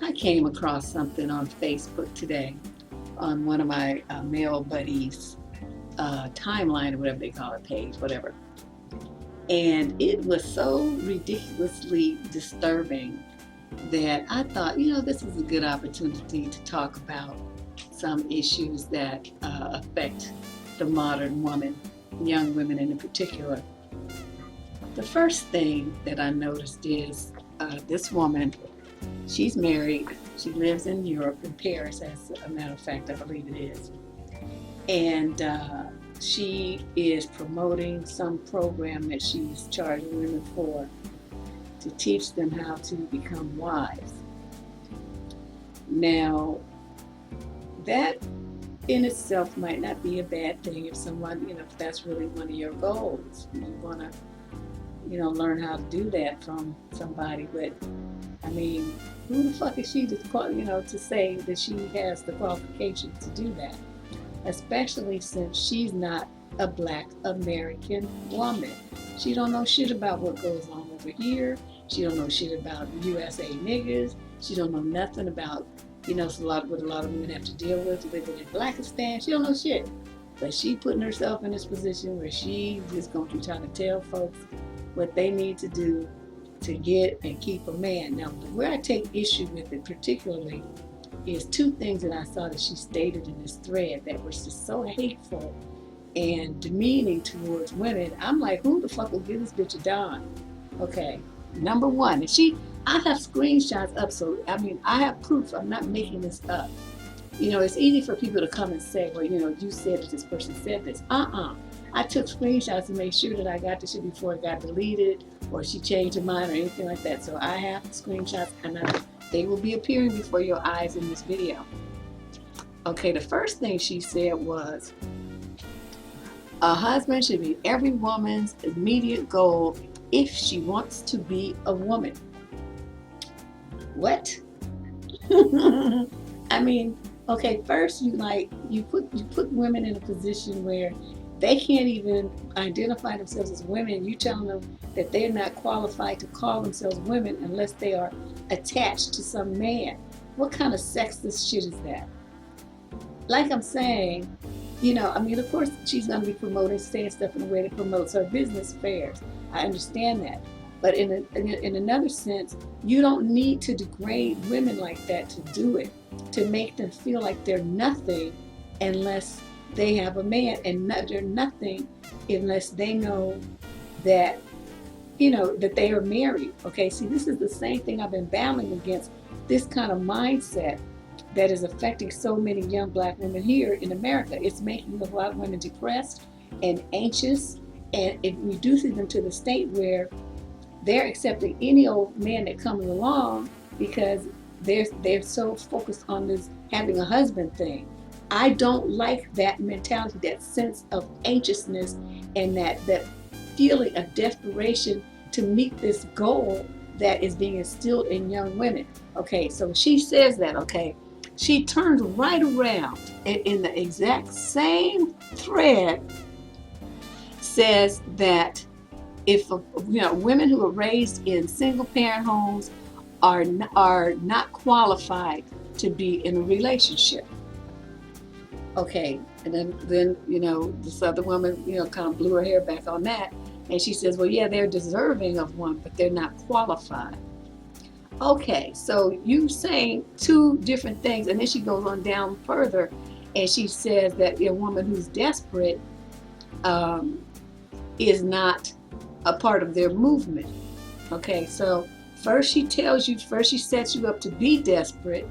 I came across something on Facebook today on one of my male buddies' timeline or whatever they call it, page, whatever. And it was so ridiculously disturbing that I thought, this is a good opportunity to talk about some issues that affect the modern woman, young women in particular. The first thing that I noticed is this woman, she's married, she lives in Europe, in Paris, as a matter of fact, I believe it is. And she is promoting some program that she's charging women for to teach them how to become wives. Now, that in itself might not be a bad thing if someone, if that's really one of your goals. You want to, learn how to do that from somebody. But, I mean, who the fuck is she to say that she has the qualifications to do that? Especially since she's not a Black American woman. She don't know shit about what goes on over here. She don't know shit about USA niggas. She don't know nothing about, what a lot of women have to deal with living in Blackistan. She don't know shit. But she putting herself in this position where she just going to be trying to tell folks what they need to do to get and keep a man. Now, where I take issue with it particularly is two things that I saw that she stated in this thread that were just so hateful and demeaning towards women. I'm like, who the fuck will give this bitch a dime? Okay, number one, and I have screenshots up, so I have proof. I'm not making this up. It's easy for people to come and say, well, you said that this person said this. I took screenshots to make sure that I got the shit before it got deleted or she changed her mind or anything like that. So I have the screenshots and they will be appearing before your eyes in this video. Okay, the first thing she said was, a husband should be every woman's immediate goal if she wants to be a woman. What? Okay, first you put women in a position where they can't even identify themselves as women. You telling them that they're not qualified to call themselves women unless they are attached to some man. What kind of sexist shit is that? Like I'm saying, of course she's going to be promoting, saying stuff in a way that promotes her business affairs. I understand that. But in another sense, you don't need to degrade women like that to do it, to make them feel like they're nothing unless they have a man, and they're nothing unless they know that, that they are married. Okay, see, this is the same thing I've been battling against, this kind of mindset that is affecting so many young Black women here in America. It's making a lot of women depressed and anxious, and it reduces them to the state where they're accepting any old man that comes along because they're so focused on this having a husband thing. I don't like that mentality, that sense of anxiousness, and that feeling of desperation to meet this goal that is being instilled in young women. Okay, so she says that, okay. She turns right around and in the exact same thread says that if women who are raised in single parent homes are not qualified to be in a relationship. Okay, and then this other woman kind of blew her hair back on that, and she says, well, yeah, they're deserving of one, but they're not qualified. Okay, so you saying two different things, and then she goes on down further, and she says that a woman who's desperate is not a part of their movement. Okay, so first she sets you up to be desperate,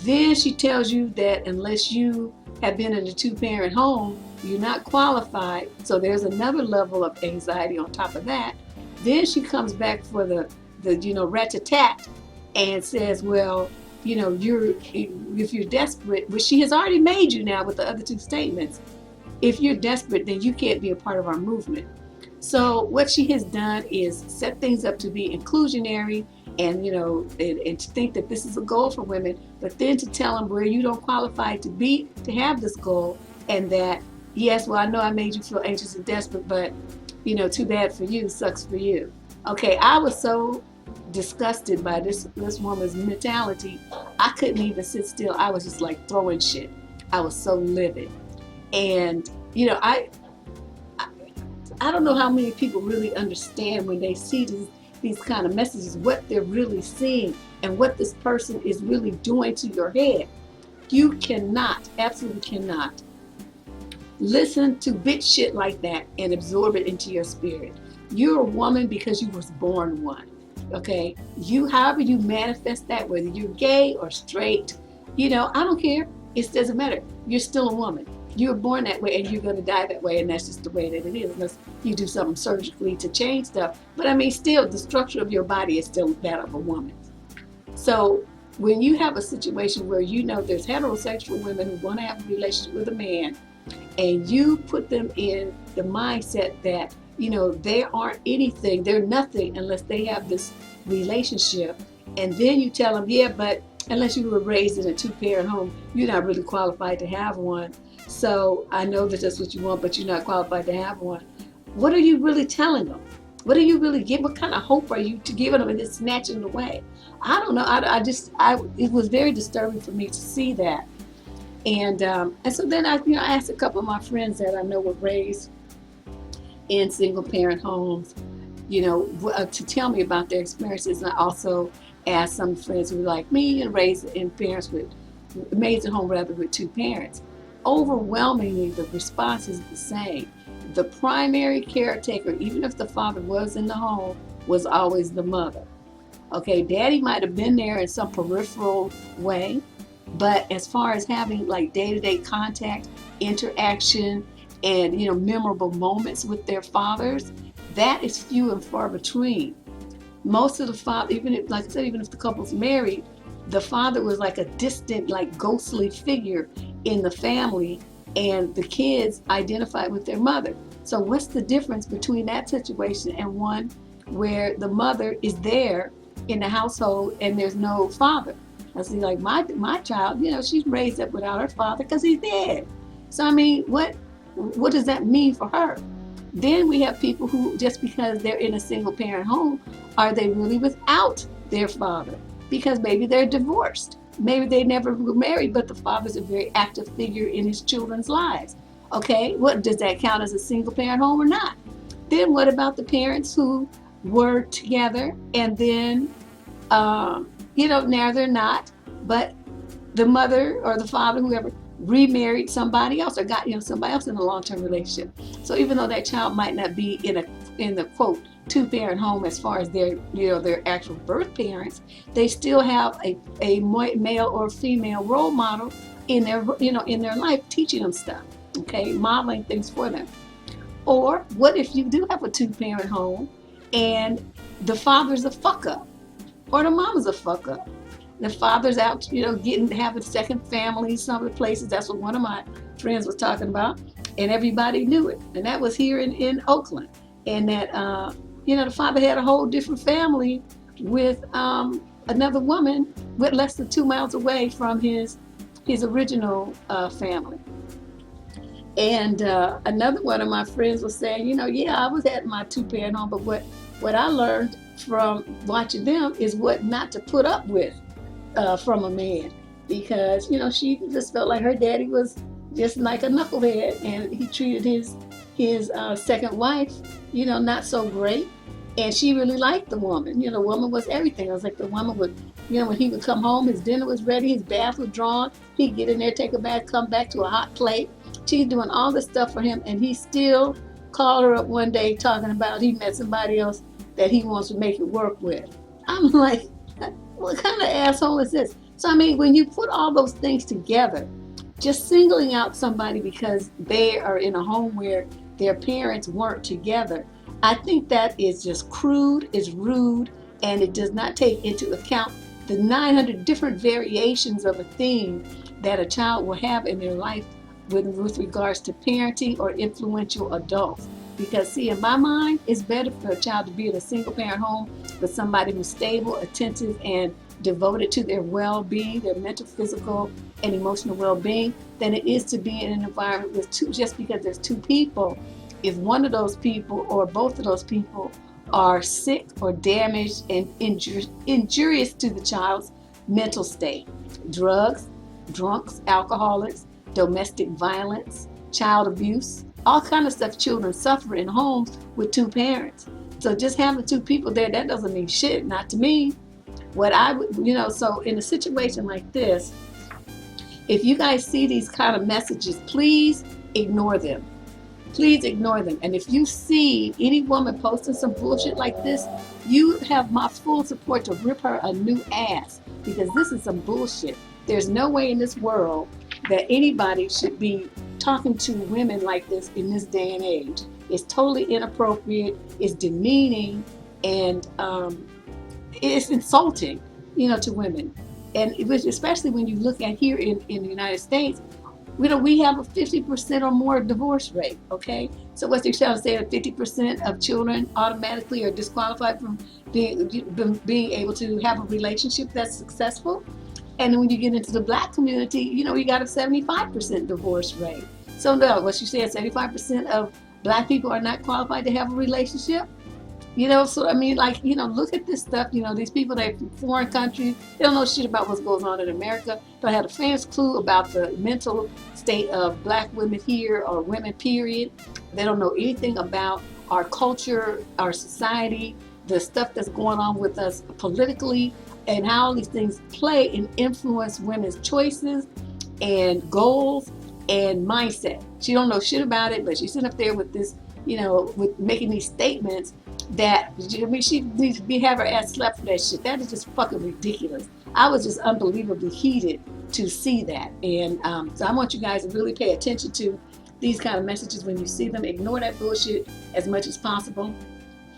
then she tells you that unless you have been in a two-parent home, you're not qualified, so there's another level of anxiety on top of that. Then she comes back for the rat-a-tat and says, well, if you're desperate, which she has already made you now with the other two statements, if you're desperate, then you can't be a part of our movement. So what she has done is set things up to be inclusionary and to think that this is a goal for women, but then to tell them where you don't qualify to have this goal, and that, yes, well, I know I made you feel anxious and desperate, but too bad for you, sucks for you. Okay, I was so disgusted by this woman's mentality. I couldn't even sit still. I was just like throwing shit. I was so livid. And I don't know how many people really understand when they see these kind of messages, what they're really seeing and what this person is really doing to your head. You cannot, absolutely cannot, listen to bitch shit like that and absorb it into your spirit. You're a woman because you was born one. Okay? However you manifest that, whether you're gay or straight, I don't care. It doesn't matter. You're still a woman. You were born that way and you're going to die that way, and that's just the way that it is, unless you do something surgically to change stuff. But I mean, still, the structure of your body is still that of a woman. So when you have a situation where there's heterosexual women who want to have a relationship with a man, and you put them in the mindset that, they aren't anything, they're nothing unless they have this relationship, and then you tell them, yeah, but unless you were raised in a two-parent home, you're not really qualified to have one. So I know that that's what you want, but you're not qualified to have one. What are you really telling them? What are you really giving? What kind of hope are you giving them and just snatching it away? I don't know. It was very disturbing for me to see that. And so then I asked a couple of my friends that I know were raised in single parent homes, to tell me about their experiences. And I also asked some friends who were like me and raised at home with two parents. Overwhelmingly, the response is the same. The primary caretaker, even if the father was in the home, was always the mother. Okay, daddy might have been there in some peripheral way, but as far as having like day-to-day contact, interaction, and memorable moments with their fathers, that is few and far between. Most of the father, even if the couple's married, the father was like a distant, like ghostly figure in the family, and the kids identified with their mother. So what's the difference between that situation and one where the mother is there in the household and there's no father? I see, like my child, she's raised up without her father because he's dead. So I mean, what does that mean for her? Then we have people who, just because they're in a single parent home, are they really without their father? Because maybe they're divorced. Maybe they never were married, but the father's a very active figure in his children's lives. Okay, what does that count as a single parent home or not? Then what about the parents who were together and then, now they're not, but the mother or the father, whoever, remarried somebody else or got somebody else in a long-term relationship. So even though that child might not be in the quote two-parent home as far as their actual birth parents, they still have a male or female role model in their life, teaching them stuff, okay, modeling things for them. Or what if you do have a two-parent home and the father's a fuck up or the mama's a fuck up? The father's out, having second families, some of the places. That's what one of my friends was talking about, and everybody knew it. And that was here in Oakland. And that, the father had a whole different family with another woman with less than 2 miles away from his original family. And another one of my friends was saying, I was at my two-parent home, but what I learned from watching them is what not to put up with from a man, because she just felt like her daddy was just like a knucklehead, and he treated his second wife not so great, and she really liked the woman. The woman was everything. I was like, the woman would, when he would come home, his dinner was ready, his bath was drawn, he'd get in there, take a bath, come back to a hot plate. She's doing all this stuff for him, and he still called her up one day talking about he met somebody else that he wants to make it work with. I'm like, what kind of asshole is this? So I mean, when you put all those things together, just singling out somebody because they are in a home where their parents weren't together, I think that is just crude, is rude, and it does not take into account the 900 different variations of a theme that a child will have in their life with regards to parenting or influential adults. Because see, in my mind, it's better for a child to be in a single parent home with somebody who's stable, attentive, and devoted to their well-being, their mental, physical, and emotional well-being, than it is to be in an environment with two, just because there's two people. If one of those people or both of those people are sick or damaged and injurious to the child's mental state. Drugs, drunks, alcoholics, domestic violence, child abuse, all kind of stuff children suffer in homes with two parents. So just having two people there, that doesn't mean shit, not to me. What I would, so in a situation like this, if you guys see these kind of messages, please ignore them. Please ignore them. And if you see any woman posting some bullshit like this, you have my full support to rip her a new ass, because this is some bullshit. There's no way in this world that anybody should be talking to women like this in this day and age. It's totally inappropriate, it's demeaning, and it's insulting, to women. And it was, especially when you look at here in the United States, we have a 50% or more divorce rate, okay? So what's the trying to say, that 50% of children automatically are disqualified from being able to have a relationship that's successful? And when you get into the Black community, you got a 75% divorce rate. So no, what you said, 75% of Black people are not qualified to have a relationship? So I mean, look at this stuff. These people that are from foreign countries, they don't know shit about what's going on in America. Don't have the faintest clue about the mental state of Black women here, or women, period. They don't know anything about our culture, our society, the stuff that's going on with us politically, and how all these things play and influence women's choices and goals and mindset. She don't know shit about it, but she's sitting up there with this, with making these statements that, she needs to have her ass slapped for that shit. That is just fucking ridiculous. I was just unbelievably heated to see that. And so I want you guys to really pay attention to these kind of messages when you see them. Ignore that bullshit as much as possible.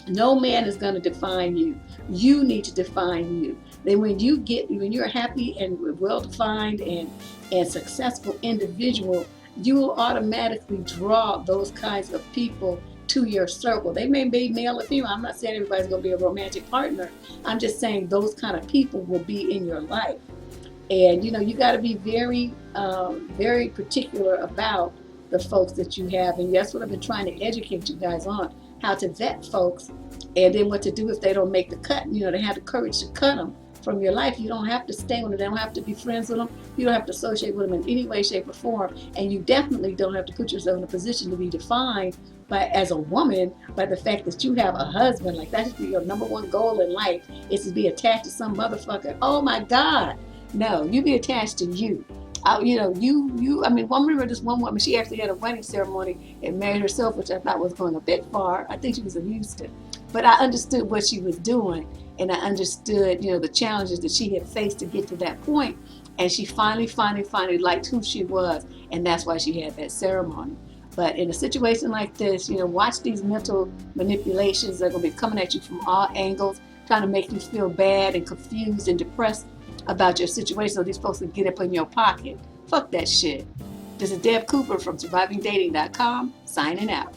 No man is going to define you. You need to define you. Then when you're happy and well-defined and successful individual, you will automatically draw those kinds of people to your circle. They may be male or female. I'm not saying everybody's going to be a romantic partner. I'm just saying those kind of people will be in your life. And you got to be very, very particular about the folks that you have. And that's what I've been trying to educate you guys on, how to vet folks, and then what to do if they don't make the cut. They have the courage to cut them from your life. You don't have to stay with them. They don't have to be friends with them. You don't have to associate with them in any way, shape, or form. And you definitely don't have to put yourself in a position to be defined as a woman by the fact that you have a husband. Like, that should be your number one goal in life, is to be attached to some motherfucker. Oh my God. No, you be attached to you. I remember this one woman, she actually had a wedding ceremony and married herself, which I thought was going a bit far. I think she was in Houston. But I understood what she was doing, and I understood, the challenges that she had faced to get to that point. And she finally liked who she was, and that's why she had that ceremony. But in a situation like this, watch these mental manipulations. They're going to be coming at you from all angles, trying to make you feel bad and confused and depressed about your situation, so these folks can get up in your pocket. Fuck that shit. This is Deb Cooper from SurvivingDating.com, signing out.